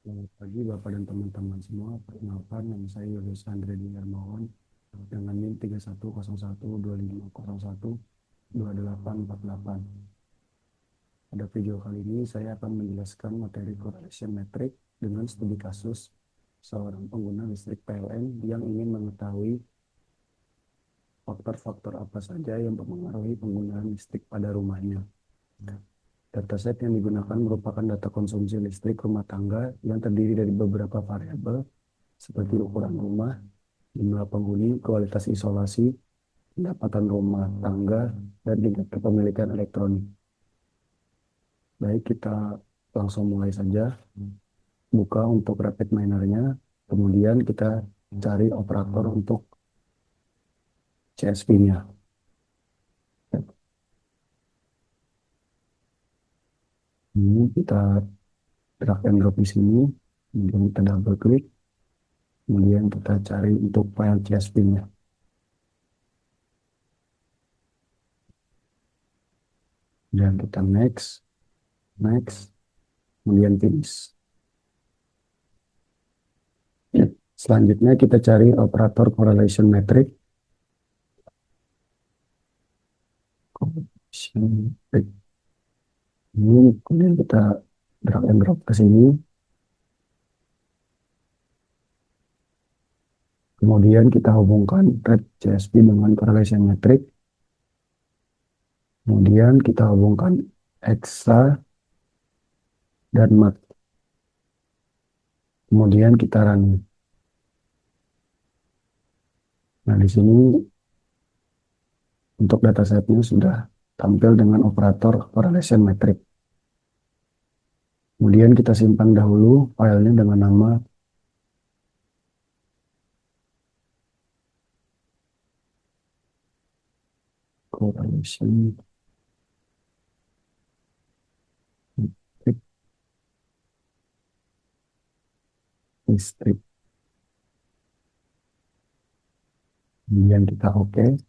Selamat pagi Bapak dan teman-teman semua. Perkenalkan, nama saya Yoris Andredi Hermawan dengan NIM 310125012848. Pada video kali ini saya akan menjelaskan materi correlation metric dengan studi kasus seorang pengguna listrik PLN yang ingin mengetahui faktor-faktor apa saja yang mempengaruhi penggunaan listrik pada rumahnya. Dataset yang digunakan merupakan data konsumsi listrik rumah tangga yang terdiri dari beberapa variabel seperti ukuran rumah, jumlah penghuni, kualitas isolasi, pendapatan rumah tangga, dan tingkat kepemilikan elektronik. Baik, kita langsung mulai saja. Buka untuk rapid minernya, kemudian kita cari operator untuk CSP-nya. Ini kita drag and drop di sini, kemudian kita double klik, kemudian kita cari untuk file CSP-nya. Dan kita next, next, kemudian finish. Selanjutnya kita cari operator correlation metric. Correlation metric. Ini kemudian kita drag and drop ke sini. Kemudian kita hubungkan rate CSP dengan correlation metric. Kemudian kita hubungkan EXA dan MAT. Kemudian kita run. Nah, di sini untuk datasetnya sudah tampil dengan operator correlation metric. Kemudian kita simpan dahulu filenya dengan nama correlation metric listrik. Kemudian kita oke.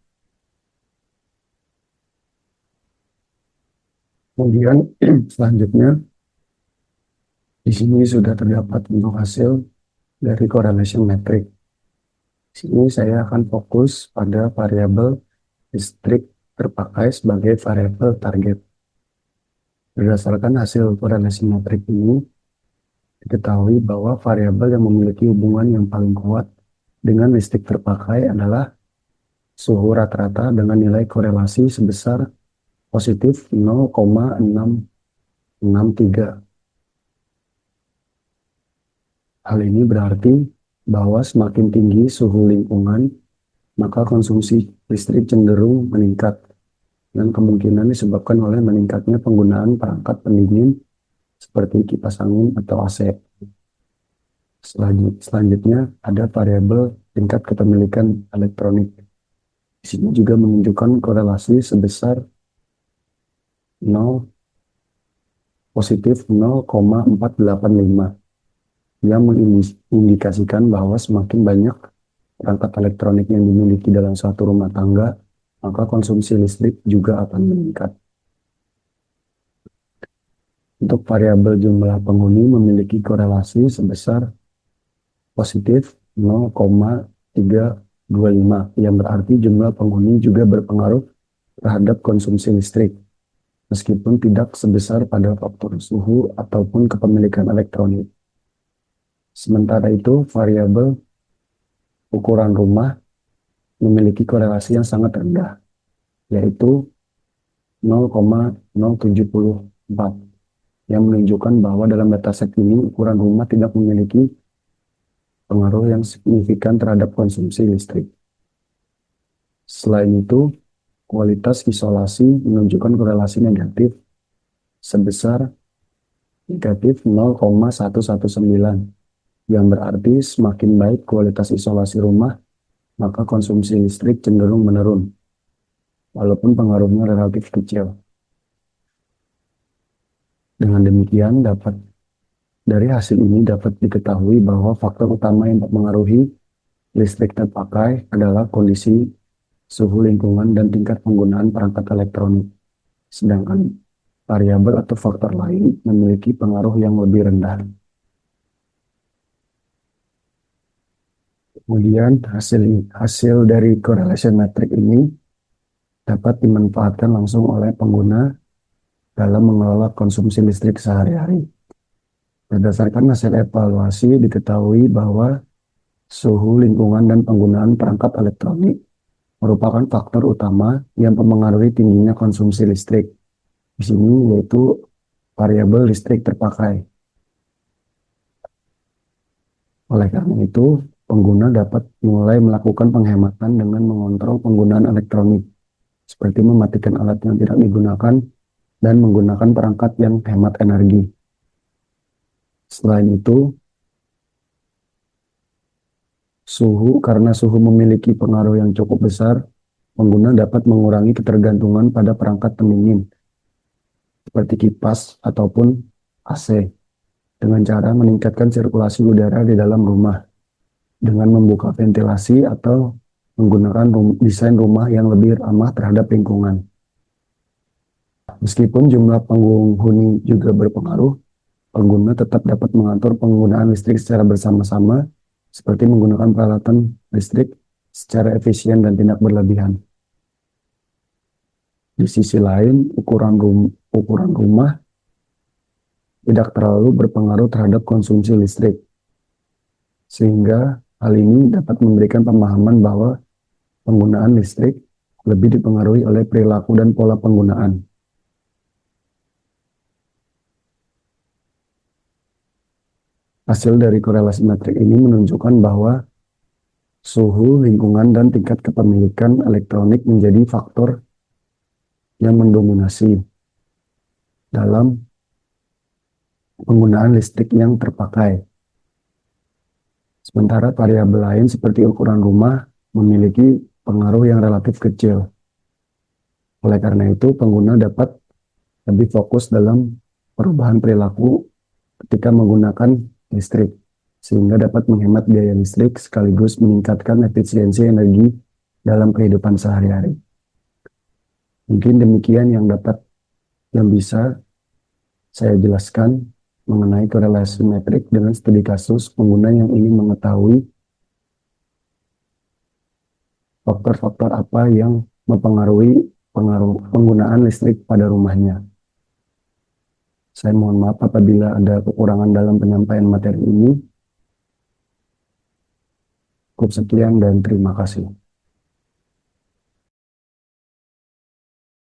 Kemudian selanjutnya di sini sudah terdapat bentuk hasil dari correlation metric. Di sini saya akan fokus pada variabel listrik terpakai sebagai variabel target. Berdasarkan hasil correlation metric ini, diketahui bahwa variabel yang memiliki hubungan yang paling kuat dengan listrik terpakai adalah suhu rata-rata dengan nilai korelasi sebesar positif 0,663. Hal ini berarti bahwa semakin tinggi suhu lingkungan, maka konsumsi listrik cenderung meningkat, dan kemungkinan disebabkan oleh meningkatnya penggunaan perangkat pendingin seperti kipas angin atau AC. Selanjutnya ada variabel tingkat kepemilikan elektronik. Di sini juga menunjukkan korelasi sebesar 0 positif 0,485 yang mengindikasikan bahwa semakin banyak perangkat elektronik yang dimiliki dalam suatu rumah tangga, maka konsumsi listrik juga akan meningkat. Untuk variabel jumlah penghuni memiliki korelasi sebesar positif 0,325 yang berarti jumlah penghuni juga berpengaruh terhadap konsumsi listrik, meskipun tidak sebesar pada faktor suhu ataupun kepemilikan elektronik. Sementara itu, variabel ukuran rumah memiliki korelasi yang sangat rendah, yaitu 0,074, yang menunjukkan bahwa dalam dataset ini ukuran rumah tidak memiliki pengaruh yang signifikan terhadap konsumsi listrik. Selain itu, kualitas isolasi menunjukkan korelasi negatif sebesar negatif 0,119, yang berarti semakin baik kualitas isolasi rumah, maka konsumsi listrik cenderung menurun, walaupun pengaruhnya relatif kecil. Dengan demikian, dari hasil ini dapat diketahui bahwa faktor utama yang mempengaruhi listrik terpakai adalah kondisi suhu lingkungan dan tingkat penggunaan perangkat elektronik, sedangkan variabel atau faktor lain memiliki pengaruh yang lebih rendah. Kemudian hasil dari correlation matrix ini dapat dimanfaatkan langsung oleh pengguna dalam mengelola konsumsi listrik sehari-hari. Berdasarkan hasil evaluasi, diketahui bahwa suhu lingkungan dan penggunaan perangkat elektronik merupakan faktor utama yang mempengaruhi tingginya konsumsi listrik. Di sini yaitu variabel listrik terpakai. Oleh karena itu, pengguna dapat mulai melakukan penghematan dengan mengontrol penggunaan elektronik, seperti mematikan alat yang tidak digunakan dan menggunakan perangkat yang hemat energi. Selain itu, karena suhu memiliki pengaruh yang cukup besar, pengguna dapat mengurangi ketergantungan pada perangkat pendingin, seperti kipas ataupun AC, dengan cara meningkatkan sirkulasi udara di dalam rumah, dengan membuka ventilasi atau menggunakan desain rumah yang lebih ramah terhadap lingkungan. Meskipun jumlah penghuni juga berpengaruh, pengguna tetap dapat mengatur penggunaan listrik secara bersama-sama, seperti menggunakan peralatan listrik secara efisien dan tidak berlebihan. Di sisi lain, ukuran rumah tidak terlalu berpengaruh terhadap konsumsi listrik, sehingga hal ini dapat memberikan pemahaman bahwa penggunaan listrik lebih dipengaruhi oleh perilaku dan pola penggunaan. Hasil dari korelasi metrik ini menunjukkan bahwa suhu, lingkungan, dan tingkat kepemilikan elektronik menjadi faktor yang mendominasi dalam penggunaan listrik yang terpakai. Sementara variabel lain seperti ukuran rumah memiliki pengaruh yang relatif kecil. Oleh karena itu, pengguna dapat lebih fokus dalam perubahan perilaku ketika menggunakan listrik, sehingga dapat menghemat biaya listrik sekaligus meningkatkan efisiensi energi dalam kehidupan sehari-hari. Mungkin demikian yang bisa saya jelaskan mengenai korelasi metrik dengan studi kasus pengguna yang ingin mengetahui faktor-faktor apa yang mempengaruhi penggunaan listrik pada rumahnya. Saya mohon maaf apabila ada kekurangan dalam penyampaian materi ini. Cukup sekian dan terima kasih.